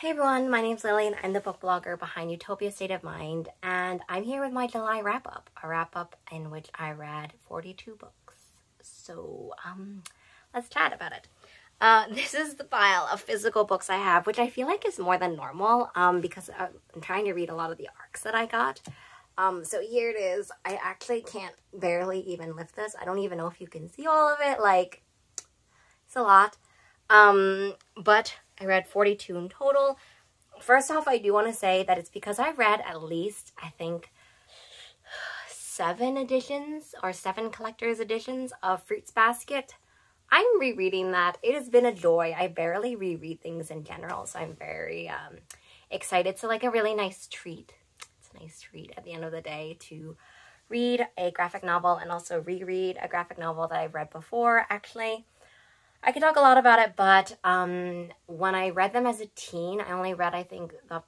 Hey everyone, my name's Lily and I'm the book blogger behind Utopia State of Mind, and I'm here with my July wrap-up, a wrap-up in which I read 42 books. So, let's chat about it. This is the pile of physical books I have, which I feel like is more than normal, because I'm trying to read a lot of the arcs that I got. So here it is. I actually can't barely even lift this. I don't even know if you can see all of it. Like, it's a lot. But I read 42 in total. First off, I do want to say that it's because I read at least, I think, 7 editions or 7 collector's editions of Fruits Basket. I'm rereading that. It has been a joy. I barely reread things in general, so I'm very excited. So like a really nice treat. It's a nice treat at the end of the day to read a graphic novel and also reread a graphic novel that I've read before, actually. I could talk a lot about it, but when I read them as a teen, I only read, I think, the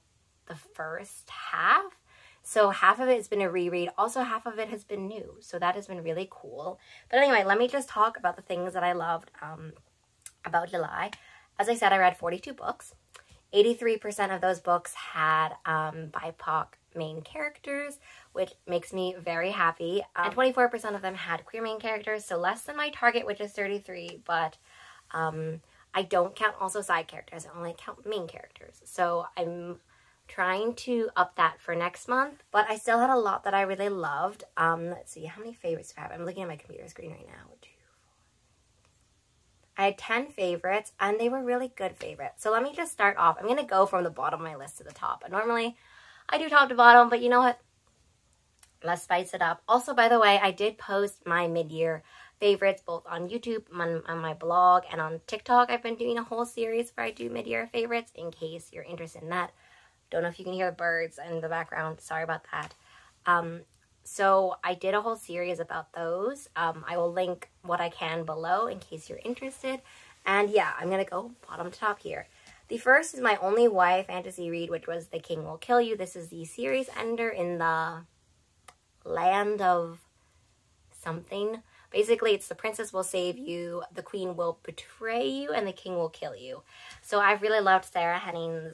first half. So half of it has been a reread. Also, half of it has been new. So that has been really cool. But anyway, let me just talk about the things that I loved about July. As I said, I read 42 books. 83% of those books had BIPOC main characters, which makes me very happy. And 24% of them had queer main characters, so less than my target, which is 33, but I don't count also side characters. I only count main characters. So I'm trying to up that for next month, but I still had a lot that I really loved. Let's see, how many favorites do I have? I'm looking at my computer screen right now. 2, 4. I had 10 favorites, and they were really good favorites. So let me just start off. I'm going to go from the bottom of my list to the top. And normally, I do top to bottom, but you know what? Let's spice it up. Also, by the way, I did post my mid-year favorites both on YouTube, on my blog, and on TikTok. I've been doing a whole series where I do mid-year favorites in case you're interested in that. Don't know if you can hear the birds in the background. Sorry about that. So I did a whole series about those. I will link what I can below in case you're interested. And yeah, I'm going to go bottom to top here. The first is my only YA fantasy read, which was The King Will Kill You. This is the series ender in the land of something. Basically, it's the princess will save you, the queen will betray you, and the king will kill you. So I've really loved Sarah Henning's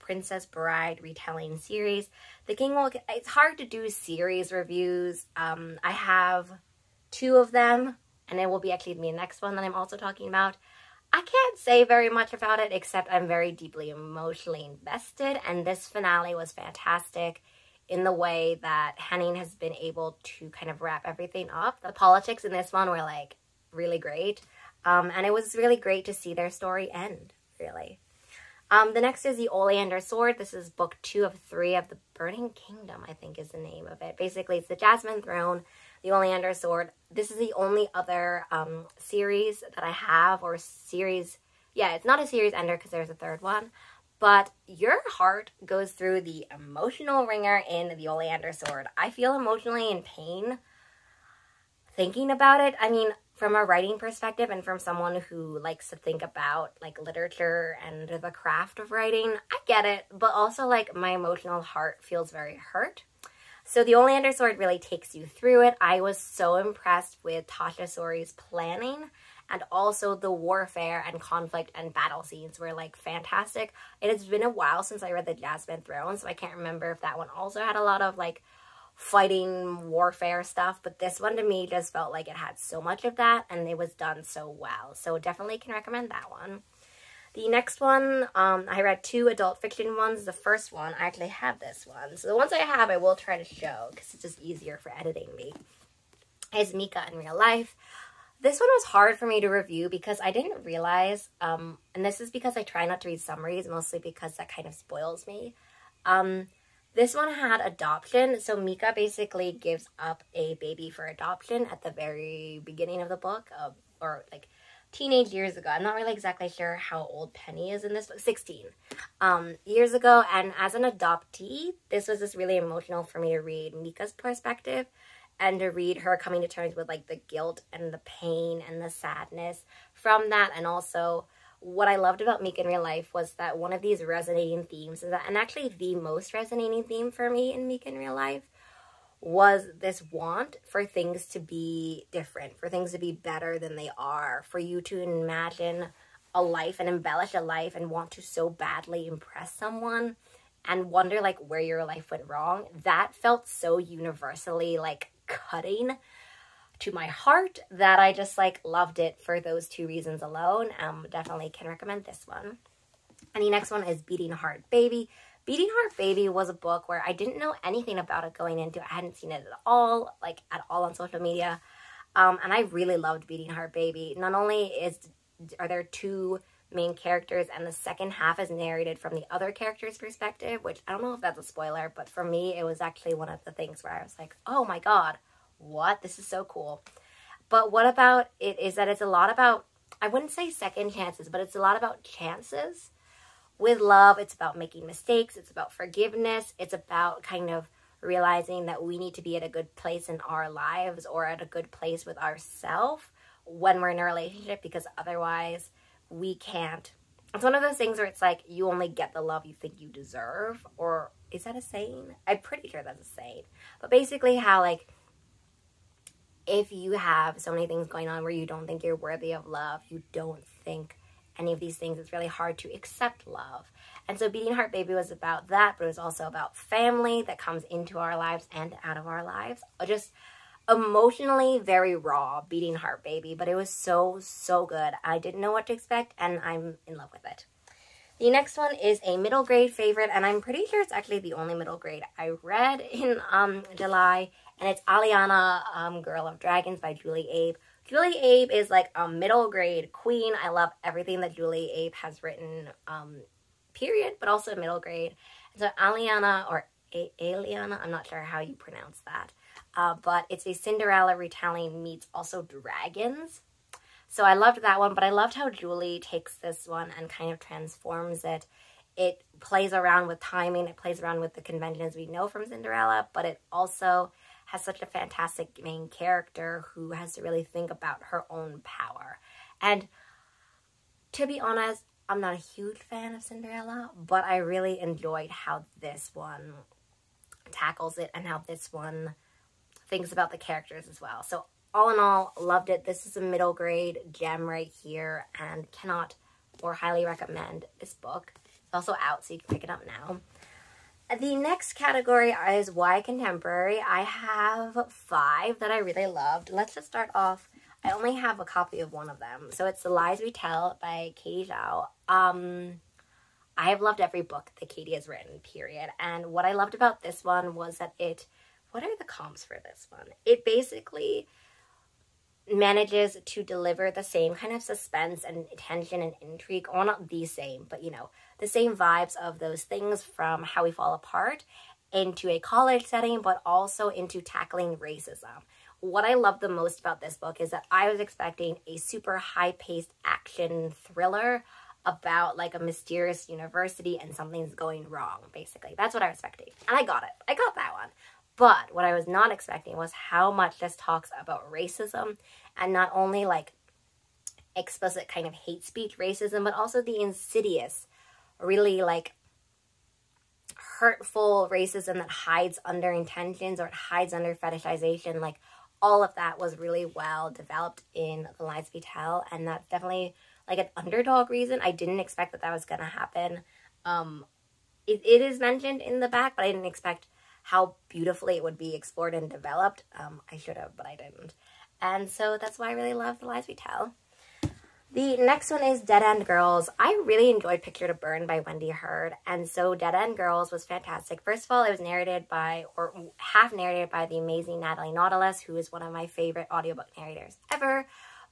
Princess Bride retelling series. The King will... It's hard to do series reviews. I have 2 of them, and it will be actually the next one that I'm also talking about. I can't say very much about it, except I'm very deeply emotionally invested, and this finale was fantastic in the way that Henning has been able to kind of wrap everything up. The politics in this one were, like, really great, and it was really great to see their story end, really. The next is the Oleander Sword. This is book 2 of 3 of the Burning Kingdom, I think is the name of it. Basically, it's the Jasmine Throne, the Oleander Sword. This is the only other series that I have, or series... Yeah, it's not a series ender because there's a third one. But your heart goes through the emotional ringer in the Oleander Sword. I feel emotionally in pain thinking about it. I mean, from a writing perspective and from someone who likes to think about, like, literature and the craft of writing, I get it. But also, like, my emotional heart feels very hurt. So the Oleander Sword really takes you through it. I was so impressed with Tasha Sori's planning. And also the warfare and conflict and battle scenes were, like, fantastic. It has been a while since I read the Jasmine Throne, so I can't remember if that one also had a lot of, like, fighting warfare stuff. But this one to me just felt like it had so much of that, and it was done so well. So definitely can recommend that one. The next one, I read 2 adult fiction ones. The first one, I actually have this one. So the ones I have, I will try to show, because it's just easier for editing me. Is Meek in Real Life. This one was hard for me to review because I didn't realize, and this is because I try not to read summaries, mostly because that kind of spoils me. This one had adoption, so Mika basically gives up a baby for adoption at the very beginning of the book, or like teenage years ago. I'm not really exactly sure how old Penny is in this book, 16 years ago, and as an adoptee, this was just really emotional for me to read Mika's perspective. And to read her coming to terms with, like, the guilt and the pain and the sadness from that. And also, what I loved about Meek in Real Life was that one of these resonating themes, and actually the most resonating theme for me in Meek in Real Life, was this want for things to be different, for things to be better than they are, for you to imagine a life and embellish a life and want to so badly impress someone and wonder like where your life went wrong, that felt so universally like cutting to my heart that I just like loved it for those two reasons alone. Definitely can recommend this one. And the next one is Beating Heart Baby. Beating Heart Baby was a book where I didn't know anything about it going into it. I hadn't seen it at all on social media. And I really loved Beating Heart Baby. Not only are there two main characters, and the second half is narrated from the other character's perspective, which I don't know if that's a spoiler, but for me, it was actually one of the things where I was like, oh my god, what? This is so cool. But what about it is that it's a lot about, I wouldn't say second chances, but it's a lot about chances. With love, it's about making mistakes, it's about forgiveness, it's about kind of realizing that we need to be at a good place in our lives or at a good place with ourselves when we're in a relationship, because otherwise we can't. It's one of those things where it's like you only get the love you think you deserve, or is that a saying? I'm pretty sure that's a saying. But basically how like if you have so many things going on where you don't think you're worthy of love, you don't think any of these things, it's really hard to accept love. And so Beating Heart Baby was about that, but it was also about family that comes into our lives and out of our lives. Just emotionally very raw, Beating Heart Baby, but it was so, so good. I didn't know what to expect, and I'm in love with it. The next one is a middle grade favorite, and I'm pretty sure it's actually the only middle grade I read in July, and it's Oleander, Girl of Dragons by Julie Abe. Julie Abe is like a middle grade queen. I love everything that Julie Abe has written, period, but also middle grade. And so Aliana, or Aliana, I'm not sure how you pronounce that, but it's a Cinderella retelling meets also dragons. So I loved that one, but I loved how Julie takes this one and kind of transforms it. It plays around with timing, it plays around with the conventions we know from Cinderella, but it also has such a fantastic main character who has to really think about her own power. And to be honest, I'm not a huge fan of Cinderella, but I really enjoyed how this one tackles it and how this one thinks about the characters as well. So all in all, loved it. This is a middle grade gem right here and cannot more highly recommend this book. It's also out, so you can pick it up now. The next category is YA Contemporary. I have 5 that I really loved. Let's just start off. I only have a copy of one of them. So it's The Lies We Tell by Katie Zhao. I have loved every book that Katie has written, period. And what I loved about this one was that what are the comps for this one? It basically manages to deliver the same kind of suspense and tension and intrigue, or not the same, but you know, the same vibes of those things from How We Fall Apart into a college setting, but also into tackling racism. What I love the most about this book is that I was expecting a super high-paced action thriller about like a mysterious university and something's going wrong, basically. That's what I was expecting. And I got it. I got that one. But what I was not expecting was how much this talks about racism, and not only like explicit kind of hate speech racism, but also the insidious, really like hurtful racism that hides under intentions or it hides under fetishization. Like all of that was really well developed in The Lies We Tell, and that's definitely like an underdog reason. I didn't expect that was going to happen. It is mentioned in the back, but I didn't expect how beautifully it would be explored and developed. I should have, but I didn't. And so that's why I really love The Lies We Tell. The next one is Dead End Girls. I really enjoyed Picture to Burn by Wendy Hurd, and so Dead End Girls was fantastic. First of all, it was narrated by, or half narrated by, the amazing Natalie Nautilus, who is one of my favorite audiobook narrators ever.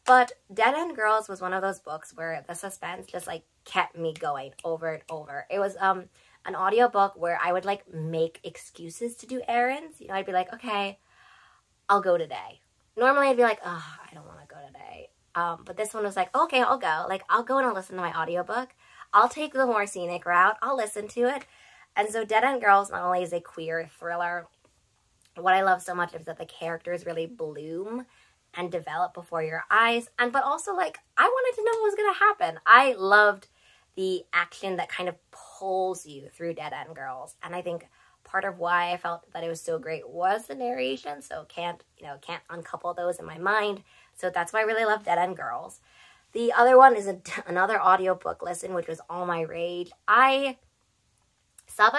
But Dead End Girls was one of those books where the suspense just like kept me going over and over. It was an audiobook where I would like make excuses to do errands. You know, I'd be like, okay, I'll go today. Normally I'd be like, oh, I don't want to go today. But this one was like, okay, I'll go. Like, I'll go and I'll listen to my audiobook. I'll take the more scenic route. I'll listen to it. And so Dead End Girls not only is a queer thriller, what I love so much is that the characters really bloom and develop before your eyes. But also, like, I wanted to know what was going to happen. I loved the action that kind of pulls you through Dead End Girls. And I think part of why I felt that it was so great was the narration. So can't uncouple those in my mind. So that's why I really love Dead End Girls. The other one is another audiobook listen, which was All My Rage. Sabaa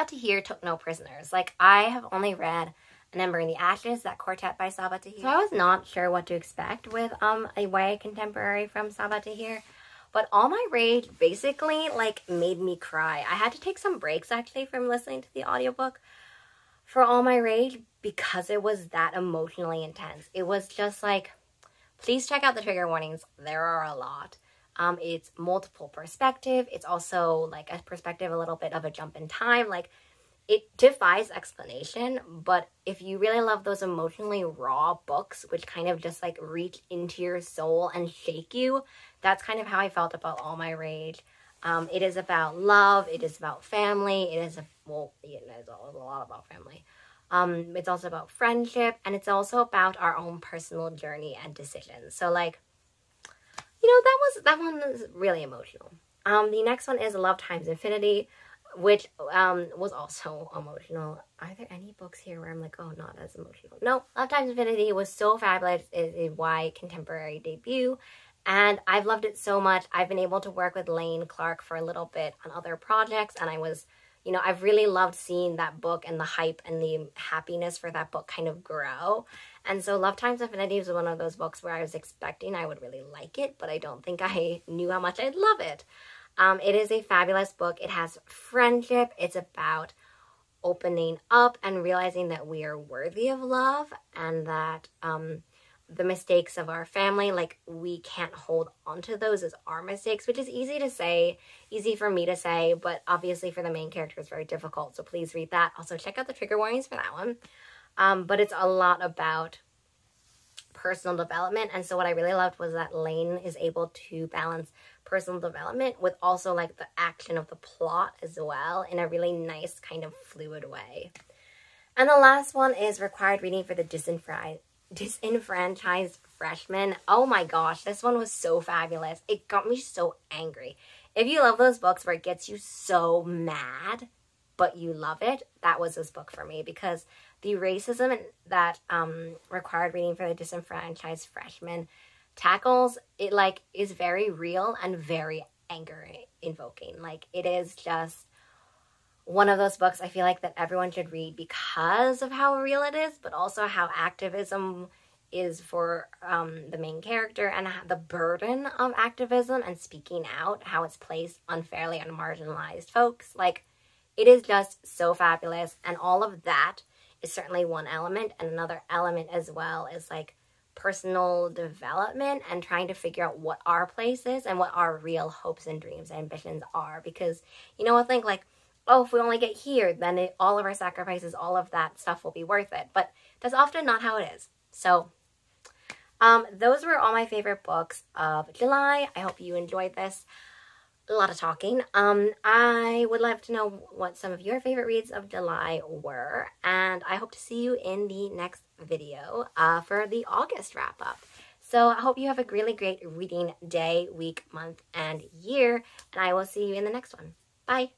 Tahir took no prisoners. Like, I have only read An Ember in the Ashes, that quartet by Sabaa Tahir. So I was not sure what to expect with a YA contemporary from Sabaa Tahir. But All My Rage basically, like, made me cry. I had to take some breaks, actually, from listening to the audiobook for All My Rage because it was that emotionally intense. It was just like, please check out the trigger warnings. There are a lot. It's multiple perspective. It's also, like, a perspective, a little bit of a jump in time. Like, it defies explanation, but if you really love those emotionally raw books, which kind of just, like, reach into your soul and shake you, that's kind of how I felt about All My Rage. It is about love. It is about family. It is, well, it is a lot about family. It's also about friendship, and it's also about our own personal journey and decisions. So, like, you know, that one was really emotional. The next one is Love Times Infinity, which was also emotional. Are there any books here where I'm like, oh, not as emotional? No, Love Times Infinity was so fabulous. It is a YA contemporary debut, and I've loved it so much. I've been able to work with Lane Clark for a little bit on other projects, and I was, you know, I've really loved seeing that book and the hype and the happiness for that book kind of grow. And so Love Times Infinity was one of those books where I was expecting I would really like it, but I don't think I knew how much I'd love it. It is a fabulous book. It has friendship. It's about opening up and realizing that we are worthy of love, and that the mistakes of our family, like, we can't hold on to those as our mistakes, which is easy to say, easy for me to say, but obviously for the main character it's very difficult. So please read that. Also check out the trigger warnings for that one. But it's a lot about personal development. And so what I really loved was that Lane is able to balance personal development with also, like, the action of the plot as well in a really nice kind of fluid way. And the last one is required reading for the disenfranchised freshman. Oh my gosh, this one was so fabulous. It got me so angry. If you love those books where it gets you so mad, but you love it, that was this book for me, because the racism that required reading for the disenfranchised freshman tackles, it, like, is very real and very anger invoking. Like, it is just one of those books I feel like that everyone should read because of how real it is, but also how activism is for the main character, and the burden of activism and speaking out, how it's placed unfairly on marginalized folks. Like, it is just so fabulous, and all of that is certainly one element, and another element as well is, like, personal development and trying to figure out what our place is and what our real hopes and dreams and ambitions are. Because, you know, I think, like, oh, if we only get here, then all of our sacrifices, all of that stuff will be worth it. But that's often not how it is. So those were all my favorite books of July. I hope you enjoyed this. A lot of talking. I would love to know what some of your favorite reads of July were, and I hope to see you in the next video for the August wrap up. So I hope you have a really great reading day, week, month, and year, and I will see you in the next one. Bye!